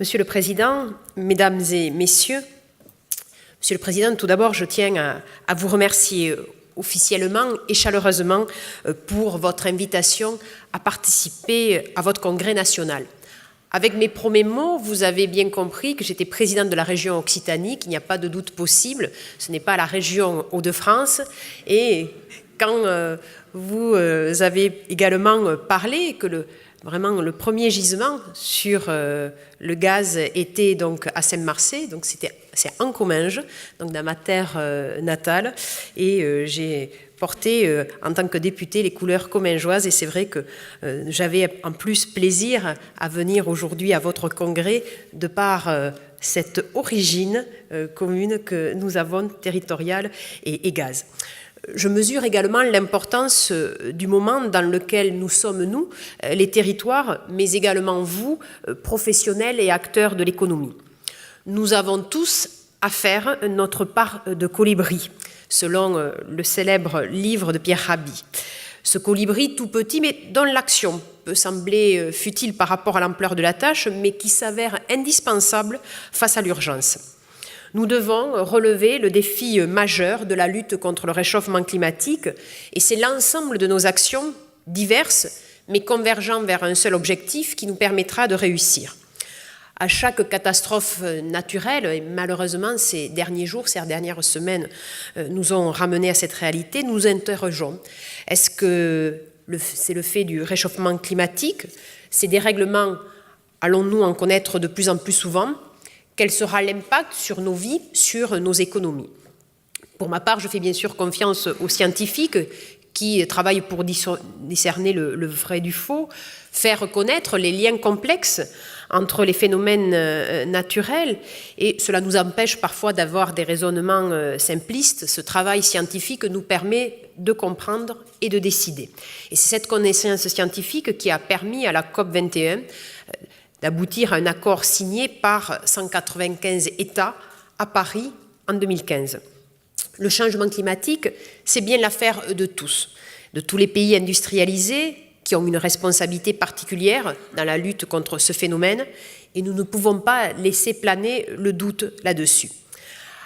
Monsieur le Président, Mesdames et Messieurs, Monsieur le Président, tout d'abord, je tiens à vous remercier officiellement et chaleureusement pour votre invitation à participer à votre congrès national. Avec mes premiers mots, vous avez bien compris que j'étais présidente de la région Occitanie, qu'il n'y a pas de doute possible, ce n'est pas la région Hauts-de-France. Et quand vous avez également parlé que vraiment le premier gisement sur le gaz était donc à Saint-Marcet, donc c'est en Comminges, donc dans ma terre natale, et j'ai porté en tant que députée les couleurs commingeoises, et c'est vrai que j'avais en plus plaisir à venir aujourd'hui à votre congrès de par cette origine commune que nous avons, territoriale et gaz. Je mesure également l'importance du moment dans lequel nous sommes, nous, les territoires, mais également vous, professionnels et acteurs de l'économie. Nous avons tous à faire notre part de colibri, selon le célèbre livre de Pierre Rabhi. Ce colibri tout petit, mais dont l'action peut sembler futile par rapport à l'ampleur de la tâche, mais qui s'avère indispensable face à l'urgence. Nous devons relever le défi majeur de la lutte contre le réchauffement climatique, et c'est l'ensemble de nos actions diverses, mais convergeant vers un seul objectif qui nous permettra de réussir. À chaque catastrophe naturelle, et malheureusement ces derniers jours, ces dernières semaines nous ont ramenés à cette réalité, nous interrogeons. Est-ce que c'est le fait du réchauffement climatique? Ces dérèglements, allons-nous en connaître de plus en plus souvent? Quel sera l'impact sur nos vies, sur nos économies? Pour ma part, je fais bien sûr confiance aux scientifiques qui travaillent pour discerner le vrai du faux, faire reconnaître les liens complexes entre les phénomènes naturels, et cela nous empêche parfois d'avoir des raisonnements simplistes. Ce travail scientifique nous permet de comprendre et de décider. Et c'est cette connaissance scientifique qui a permis à la COP21 d'aboutir à un accord signé par 195 États à Paris en 2015. Le changement climatique, c'est bien l'affaire de tous les pays industrialisés qui ont une responsabilité particulière dans la lutte contre ce phénomène, et nous ne pouvons pas laisser planer le doute là-dessus.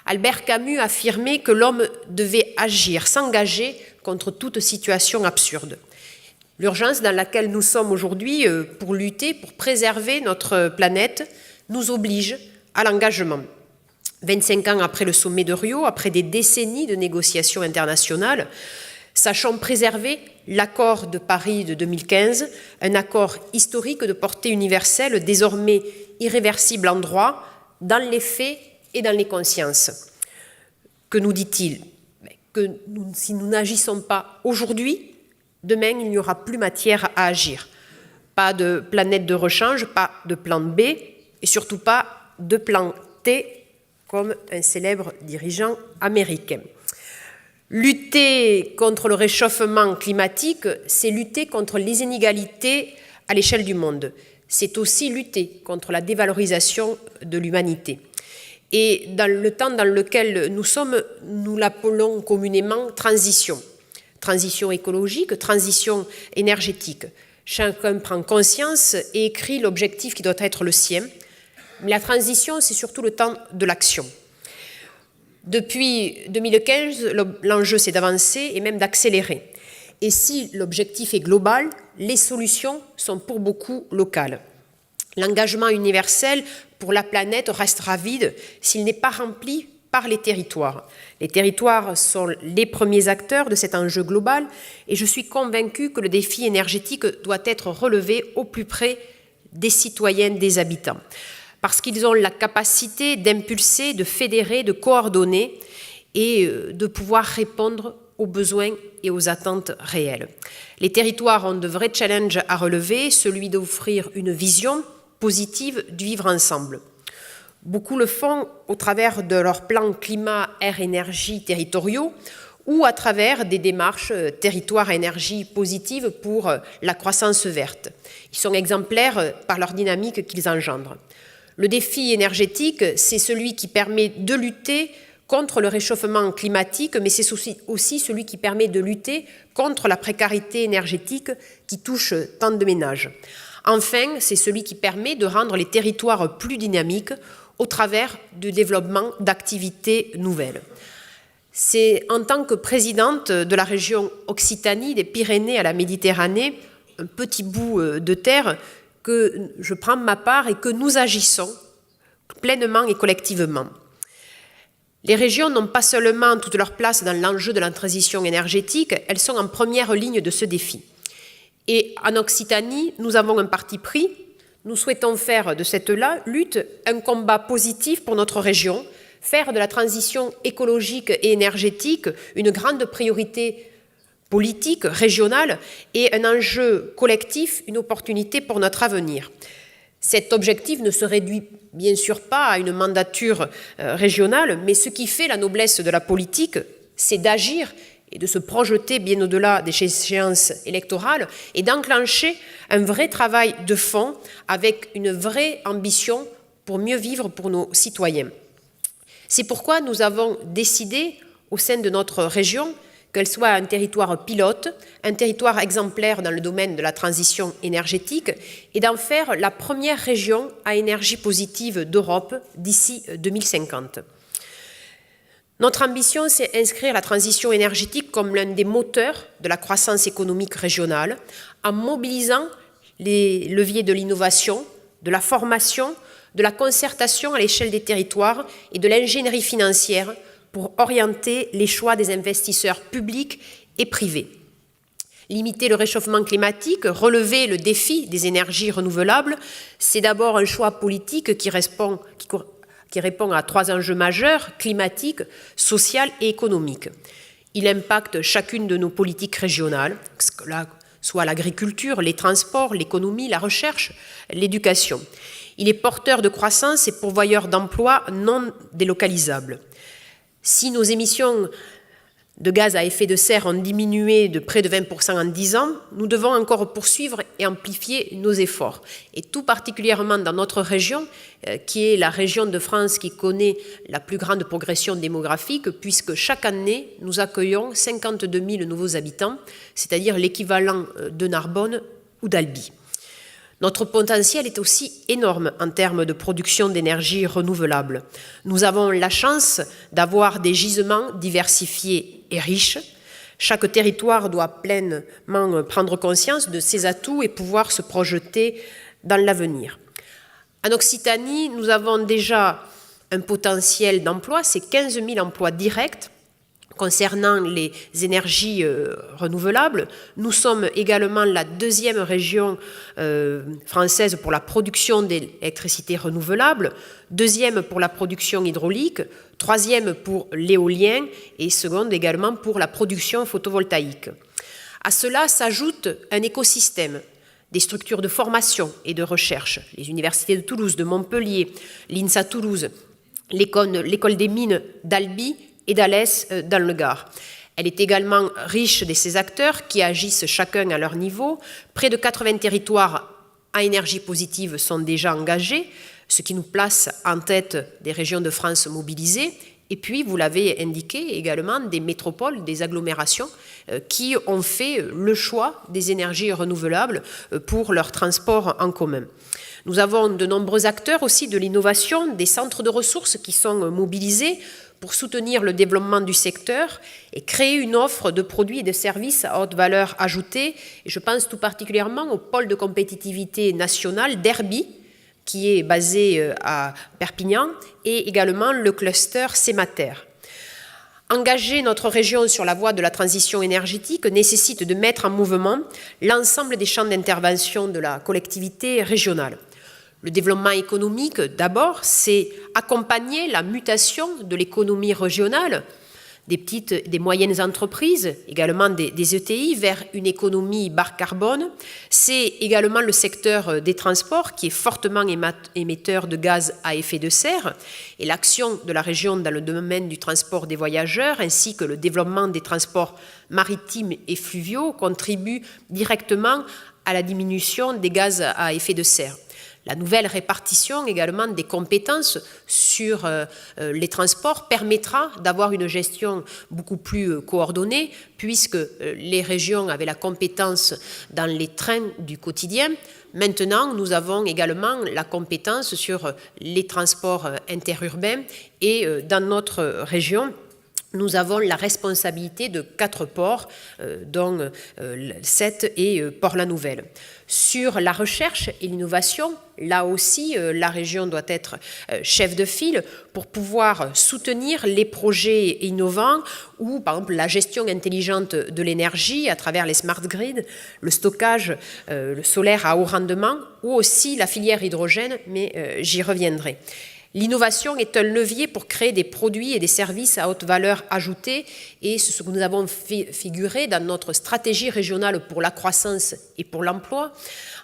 Albert Camus affirmait que l'homme devait agir, s'engager contre toute situation absurde. L'urgence dans laquelle nous sommes aujourd'hui pour lutter, pour préserver notre planète, nous oblige à l'engagement. 25 ans après le sommet de Rio, après des décennies de négociations internationales, sachons préserver l'accord de Paris de 2015, un accord historique de portée universelle, désormais irréversible en droit, dans les faits et dans les consciences. Que nous dit-il? Que si nous n'agissons pas aujourd'hui, demain, il n'y aura plus matière à agir. Pas de planète de rechange, pas de plan B, et surtout pas de plan T, comme un célèbre dirigeant américain. Lutter contre le réchauffement climatique, c'est lutter contre les inégalités à l'échelle du monde. C'est aussi lutter contre la dévalorisation de l'humanité. Et dans le temps dans lequel nous sommes, nous l'appelons communément transition. Transition écologique, transition énergétique. Chacun prend conscience et écrit l'objectif qui doit être le sien. Mais la transition, c'est surtout le temps de l'action. Depuis 2015, l'enjeu, c'est d'avancer et même d'accélérer. Et si l'objectif est global, les solutions sont pour beaucoup locales. L'engagement universel pour la planète restera vide s'il n'est pas rempli par les territoires. Les territoires sont les premiers acteurs de cet enjeu global, et je suis convaincue que le défi énergétique doit être relevé au plus près des citoyens, des habitants, parce qu'ils ont la capacité d'impulser, de fédérer, de coordonner et de pouvoir répondre aux besoins et aux attentes réelles. Les territoires ont de vrais challenges à relever, celui d'offrir une vision positive du vivre ensemble. Beaucoup le font au travers de leurs plans climat, air, énergie territoriaux ou à travers des démarches territoire énergie positive pour la croissance verte. Ils sont exemplaires par leur dynamique qu'ils engendrent. Le défi énergétique, c'est celui qui permet de lutter contre le réchauffement climatique, mais c'est aussi celui qui permet de lutter contre la précarité énergétique qui touche tant de ménages. Enfin, c'est celui qui permet de rendre les territoires plus dynamiques au travers du développement d'activités nouvelles. C'est en tant que présidente de la région Occitanie, des Pyrénées à la Méditerranée, un petit bout de terre, que je prends ma part et que nous agissons pleinement et collectivement. Les régions n'ont pas seulement toute leur place dans l'enjeu de la transition énergétique, elles sont en première ligne de ce défi. Et en Occitanie, nous avons un parti pris. Nous souhaitons faire de cette lutte un combat positif pour notre région, faire de la transition écologique et énergétique une grande priorité politique, régionale, et un enjeu collectif, une opportunité pour notre avenir. Cet objectif ne se réduit bien sûr pas à une mandature régionale, mais ce qui fait la noblesse de la politique, c'est d'agir et de se projeter bien au-delà des échéances électorales et d'enclencher un vrai travail de fond avec une vraie ambition pour mieux vivre pour nos citoyens. C'est pourquoi nous avons décidé, au sein de notre région, qu'elle soit un territoire pilote, un territoire exemplaire dans le domaine de la transition énergétique et d'en faire la première région à énergie positive d'Europe d'ici 2050. Notre ambition, c'est inscrire la transition énergétique comme l'un des moteurs de la croissance économique régionale en mobilisant les leviers de l'innovation, de la formation, de la concertation à l'échelle des territoires et de l'ingénierie financière pour orienter les choix des investisseurs publics et privés. Limiter le réchauffement climatique, relever le défi des énergies renouvelables, c'est d'abord un choix politique qui répond à 3 enjeux majeurs, climatiques, sociaux et économiques. Il impacte chacune de nos politiques régionales, soit l'agriculture, les transports, l'économie, la recherche, l'éducation. Il est porteur de croissance et pourvoyeur d'emplois non délocalisables. Si nos émissions de gaz à effet de serre ont diminué de près de 20% en 10 ans, nous devons encore poursuivre et amplifier nos efforts. Et tout particulièrement dans notre région, qui est la région de France qui connaît la plus grande progression démographique, puisque chaque année, nous accueillons 52 000 nouveaux habitants, c'est-à-dire l'équivalent de Narbonne ou d'Albi. Notre potentiel est aussi énorme en termes de production d'énergie renouvelable. Nous avons la chance d'avoir des gisements diversifiés et riches. Chaque territoire doit pleinement prendre conscience de ses atouts et pouvoir se projeter dans l'avenir. En Occitanie, nous avons déjà un potentiel d'emploi, c'est 15 000 emplois directs. Concernant les énergies renouvelables, nous sommes également la 2e région française pour la production d'électricité renouvelable, 2e pour la production hydraulique, 3e pour l'éolien et 2e également pour la production photovoltaïque. À cela s'ajoute un écosystème, des structures de formation et de recherche, les universités de Toulouse, de Montpellier, l'INSA Toulouse, l'école des mines d'Albi et d'Alès dans le Gard. Elle est également riche de ses acteurs qui agissent chacun à leur niveau. Près de 80 territoires à énergie positive sont déjà engagés, ce qui nous place en tête des régions de France mobilisées. Et puis, vous l'avez indiqué également, des métropoles, des agglomérations qui ont fait le choix des énergies renouvelables pour leur transport en commun. Nous avons de nombreux acteurs aussi de l'innovation, des centres de ressources qui sont mobilisés pour soutenir le développement du secteur et créer une offre de produits et de services à haute valeur ajoutée. Et je pense tout particulièrement au pôle de compétitivité nationale d'Herbie, qui est basé à Perpignan, et également le cluster Cemater. Engager notre région sur la voie de la transition énergétique nécessite de mettre en mouvement l'ensemble des champs d'intervention de la collectivité régionale. Le développement économique, d'abord, c'est accompagner la mutation de l'économie régionale, des petites et des moyennes entreprises, également des ETI, vers une économie bas carbone. C'est également le secteur des transports qui est fortement émetteur de gaz à effet de serre. Et l'action de la région dans le domaine du transport des voyageurs ainsi que le développement des transports maritimes et fluviaux contribuent directement à la diminution des gaz à effet de serre. La nouvelle répartition également des compétences sur les transports permettra d'avoir une gestion beaucoup plus coordonnée, puisque les régions avaient la compétence dans les trains du quotidien. Maintenant, nous avons également la compétence sur les transports interurbains et dans notre région, nous avons la responsabilité de 4 ports, dont 7 et Port-la-Nouvelle. Sur la recherche et l'innovation, là aussi, la région doit être chef de file pour pouvoir soutenir les projets innovants ou, par exemple, la gestion intelligente de l'énergie à travers les smart grids, le stockage le solaire à haut rendement ou aussi la filière hydrogène, mais j'y reviendrai. L'innovation est un levier pour créer des produits et des services à haute valeur ajoutée et c'est ce que nous avons figuré dans notre stratégie régionale pour la croissance et pour l'emploi.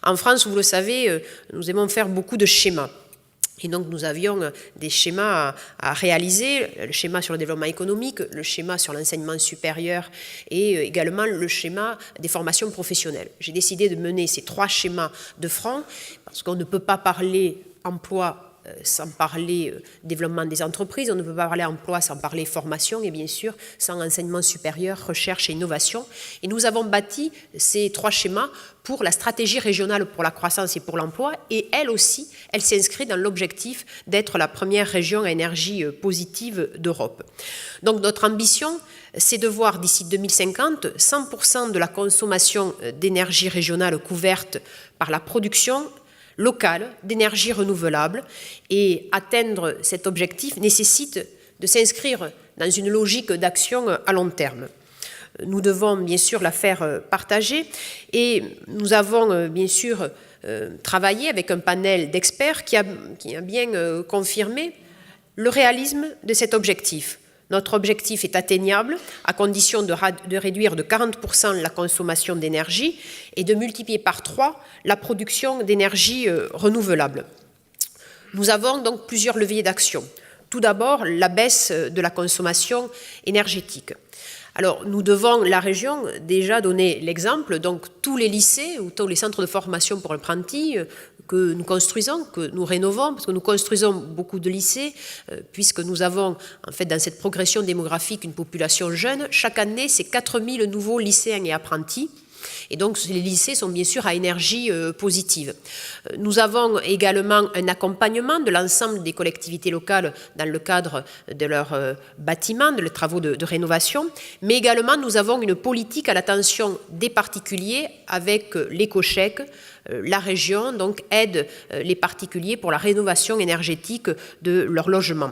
En France, vous le savez, nous aimons faire beaucoup de schémas. Et donc nous avions des schémas à réaliser, le schéma sur le développement économique, le schéma sur l'enseignement supérieur et également le schéma des formations professionnelles. J'ai décidé de mener ces 3 schémas de front parce qu'on ne peut pas parler emploi sans parler développement des entreprises, on ne peut pas parler emploi sans parler formation et bien sûr sans enseignement supérieur, recherche et innovation. Et nous avons bâti ces 3 schémas pour la stratégie régionale pour la croissance et pour l'emploi et elle aussi, elle s'inscrit dans l'objectif d'être la première région à énergie positive d'Europe. Donc notre ambition, c'est de voir d'ici 2050 100% de la consommation d'énergie régionale couverte par la production locale d'énergie renouvelable et atteindre cet objectif nécessite de s'inscrire dans une logique d'action à long terme. Nous devons bien sûr la faire partager et nous avons bien sûr travaillé avec un panel d'experts qui a bien confirmé le réalisme de cet objectif. Notre objectif est atteignable à condition de réduire de 40% la consommation d'énergie et de multiplier par 3 la production d'énergie renouvelable. Nous avons donc plusieurs leviers d'action. Tout d'abord, la baisse de la consommation énergétique. Alors, nous devons, la région, déjà donner l'exemple. Donc, tous les lycées ou tous les centres de formation pour apprentis que nous construisons, que nous rénovons, parce que nous construisons beaucoup de lycées, puisque nous avons, en fait, dans cette progression démographique, une population jeune. Chaque année, c'est 4000 nouveaux lycéens et apprentis. Et donc, les lycées sont bien sûr à énergie positive. Nous avons également un accompagnement de l'ensemble des collectivités locales dans le cadre de leurs bâtiments, de leurs travaux de rénovation, mais également nous avons une politique à l'attention des particuliers avec l'éco-chèque. La région donc aide les particuliers pour la rénovation énergétique de leur logement.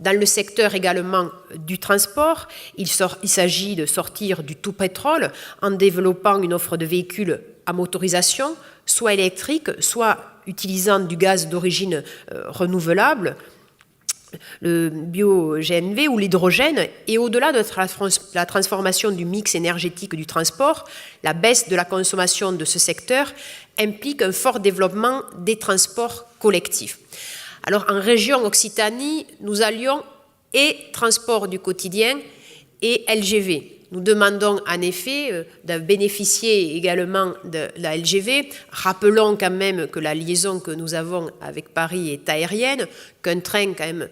Dans le secteur également du transport, il s'agit de sortir du tout pétrole en développant une offre de véhicules à motorisation, soit électrique, soit utilisant du gaz d'origine renouvelable, le bio-GNV ou l'hydrogène. Et au-delà de la transformation du mix énergétique du transport, la baisse de la consommation de ce secteur implique un fort développement des transports collectifs. Alors, en région Occitanie, nous allions et transport du quotidien et LGV. Nous demandons en effet de bénéficier également de la LGV. Rappelons quand même que la liaison que nous avons avec Paris est aérienne, qu'un train quand même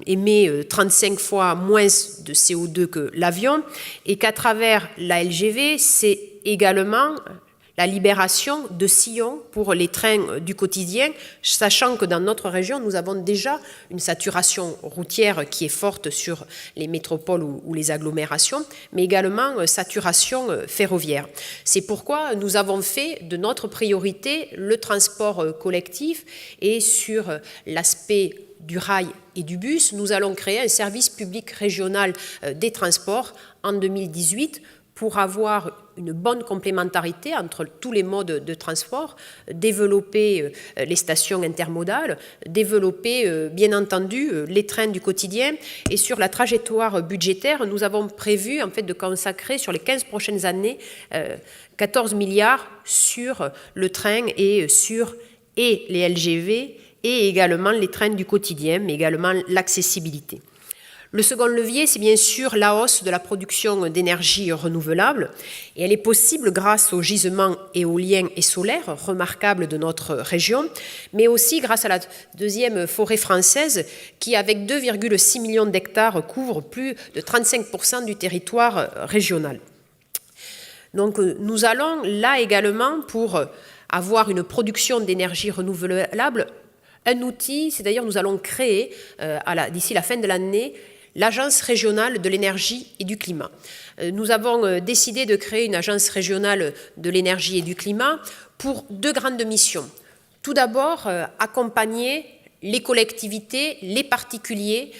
émet 35 fois moins de CO2 que l'avion et qu'à travers la LGV, c'est également la libération de sillons pour les trains du quotidien, sachant que dans notre région, nous avons déjà une saturation routière qui est forte sur les métropoles ou les agglomérations, mais également saturation ferroviaire. C'est pourquoi nous avons fait de notre priorité le transport collectif et sur l'aspect du rail et du bus, nous allons créer un service public régional des transports en 2018 pour avoir une bonne complémentarité entre tous les modes de transport, développer les stations intermodales, développer bien entendu les trains du quotidien. Et sur la trajectoire budgétaire, nous avons prévu en fait de consacrer sur les 15 prochaines années 14 milliards sur le train et sur les LGV et également les trains du quotidien, mais également l'accessibilité. Le second levier, c'est bien sûr la hausse de la production d'énergie renouvelable, et elle est possible grâce aux gisements éoliens et solaires remarquables de notre région, mais aussi grâce à la deuxième forêt française qui, avec 2,6 millions d'hectares, couvre plus de 35% du territoire régional. Donc nous allons là également, pour avoir une production d'énergie renouvelable, un outil, c'est d'ailleurs nous allons créer d'ici la fin de l'année l'Agence régionale de l'énergie et du climat. Nous avons décidé de créer une agence régionale de l'énergie et du climat pour deux grandes missions. Tout d'abord, accompagner les collectivités, les particuliers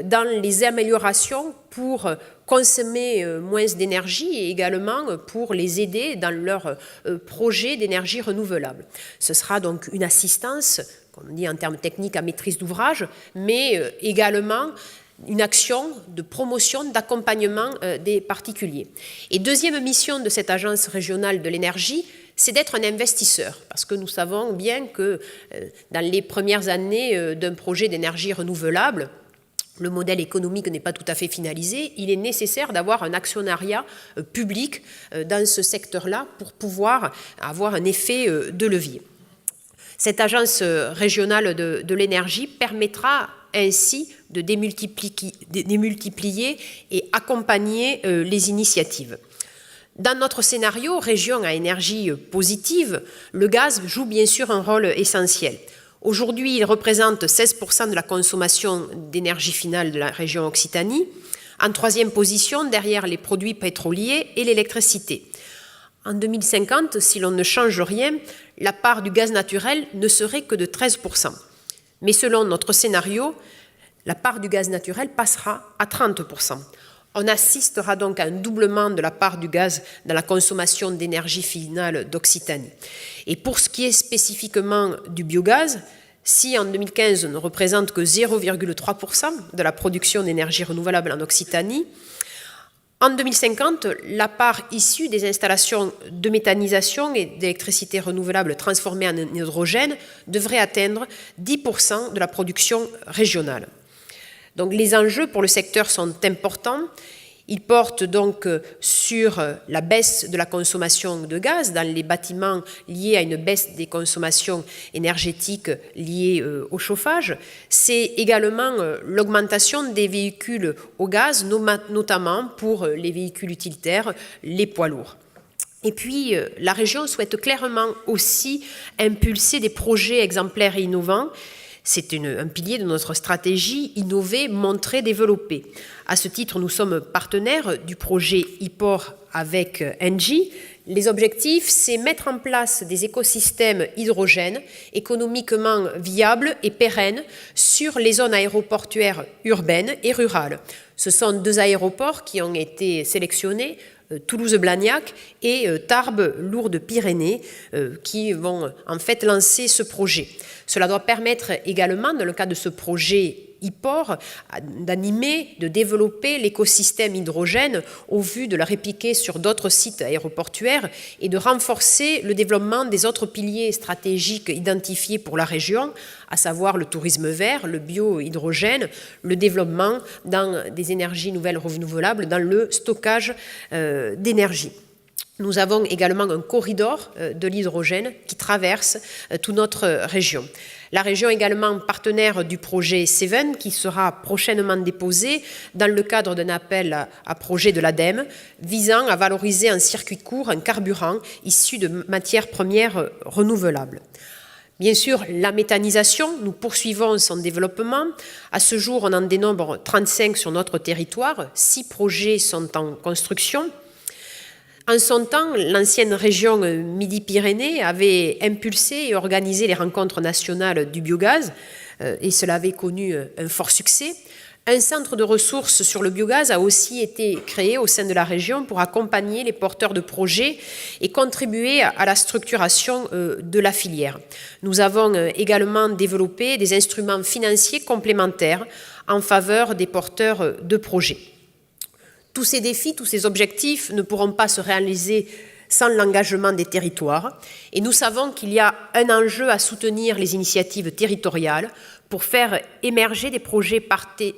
dans les améliorations pour consommer moins d'énergie et également pour les aider dans leurs projets d'énergie renouvelable. Ce sera donc une assistance, comme on dit en termes techniques, à maîtrise d'ouvrage, mais également une action de promotion, d'accompagnement des particuliers. Et deuxième mission de cette agence régionale de l'énergie, c'est d'être un investisseur, parce que nous savons bien que dans les premières années d'un projet d'énergie renouvelable, le modèle économique n'est pas tout à fait finalisé, il est nécessaire d'avoir un actionnariat public dans ce secteur-là pour pouvoir avoir un effet de levier. Cette agence régionale de l'énergie permettra ainsi de démultiplier et accompagner les initiatives. Dans notre scénario région à énergie positive, le gaz joue bien sûr un rôle essentiel. Aujourd'hui, il représente 16% de la consommation d'énergie finale de la région Occitanie, en troisième position derrière les produits pétroliers et l'électricité. En 2050, si l'on ne change rien, la part du gaz naturel ne serait que de 13%. Mais selon notre scénario, la part du gaz naturel passera à 30%. On assistera donc à un doublement de la part du gaz dans la consommation d'énergie finale d'Occitanie. Et pour ce qui est spécifiquement du biogaz, si en 2015 on ne représente que 0,3% de la production d'énergie renouvelable en Occitanie, en 2050, la part issue des installations de méthanisation et d'électricité renouvelable transformée en hydrogène devrait atteindre 10% de la production régionale. Donc les enjeux pour le secteur sont importants. Ils portent donc sur la baisse de la consommation de gaz dans les bâtiments liés à une baisse des consommations énergétiques liées au chauffage. C'est également l'augmentation des véhicules au gaz, notamment pour les véhicules utilitaires, les poids lourds. Et puis, la région souhaite clairement aussi impulser des projets exemplaires et innovants. C'est un pilier de notre stratégie, innover, montrer, développer. À ce titre, nous sommes partenaires du projet IPOR avec Engie. Les objectifs, c'est mettre en place des écosystèmes hydrogènes économiquement viables et pérennes sur les zones aéroportuaires urbaines et rurales. Ce sont deux aéroports qui ont été sélectionnés, Toulouse-Blagnac et Tarbes-Lourdes-Pyrénées, qui vont en fait lancer ce projet. Cela doit permettre également, dans le cadre de ce projet IPOR, d'animer, de développer l'écosystème hydrogène au vu de la répliquer sur d'autres sites aéroportuaires et de renforcer le développement des autres piliers stratégiques identifiés pour la région, à savoir le tourisme vert, le biohydrogène, le développement dans des énergies nouvelles renouvelables, dans le stockage d'énergie. Nous avons également un corridor de l'hydrogène qui traverse toute notre région. La région est également partenaire du projet Seven qui sera prochainement déposé dans le cadre d'un appel à projet de l'ADEME visant à valoriser en circuit court un carburant issu de matières premières renouvelables. Bien sûr, la méthanisation, nous poursuivons son développement. À ce jour, on en dénombre 35 sur notre territoire. 6 projets sont en construction. En son temps, l'ancienne région Midi-Pyrénées avait impulsé et organisé les rencontres nationales du biogaz et cela avait connu un fort succès. Un centre de ressources sur le biogaz a aussi été créé au sein de la région pour accompagner les porteurs de projets et contribuer à la structuration de la filière. Nous avons également développé des instruments financiers complémentaires en faveur des porteurs de projets. Tous ces défis, tous ces objectifs ne pourront pas se réaliser sans l'engagement des territoires. Et nous savons qu'il y a un enjeu à soutenir les initiatives territoriales pour faire émerger des projets portés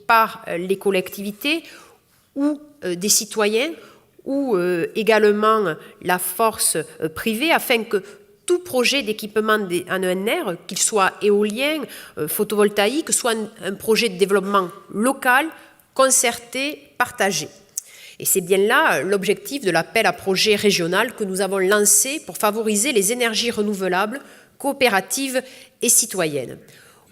par les collectivités ou des citoyens ou également la force privée afin que tout projet d'équipement en ENR, qu'il soit éolien, photovoltaïque, soit un projet de développement local, concerté, partagé. Et c'est bien là l'objectif de l'appel à projet régional que nous avons lancé pour favoriser les énergies renouvelables, coopératives et citoyennes.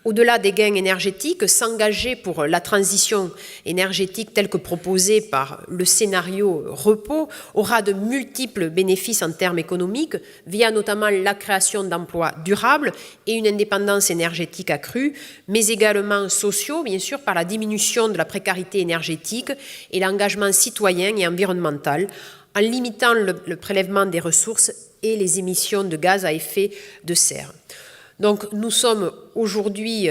Au-delà des gains énergétiques, s'engager pour la transition énergétique telle que proposée par le scénario REPO aura de multiples bénéfices en termes économiques, via notamment la création d'emplois durables et une indépendance énergétique accrue, mais également sociaux, bien sûr, par la diminution de la précarité énergétique et l'engagement citoyen et environnemental, en limitant le prélèvement des ressources et les émissions de gaz à effet de serre. Donc nous sommes aujourd'hui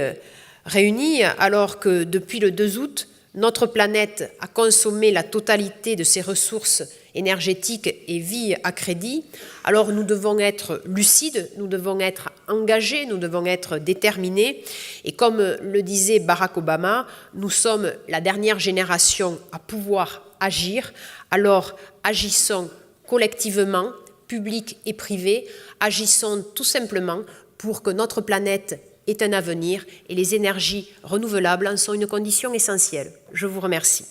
réunis alors que depuis le 2 août, notre planète a consommé la totalité de ses ressources énergétiques et vit à crédit. Alors nous devons être lucides, nous devons être engagés, nous devons être déterminés. Et comme le disait Barack Obama, nous sommes la dernière génération à pouvoir agir. Alors agissons collectivement, public et privé, agissons tout simplement pour que notre planète ait un avenir et les énergies renouvelables en sont une condition essentielle. Je vous remercie.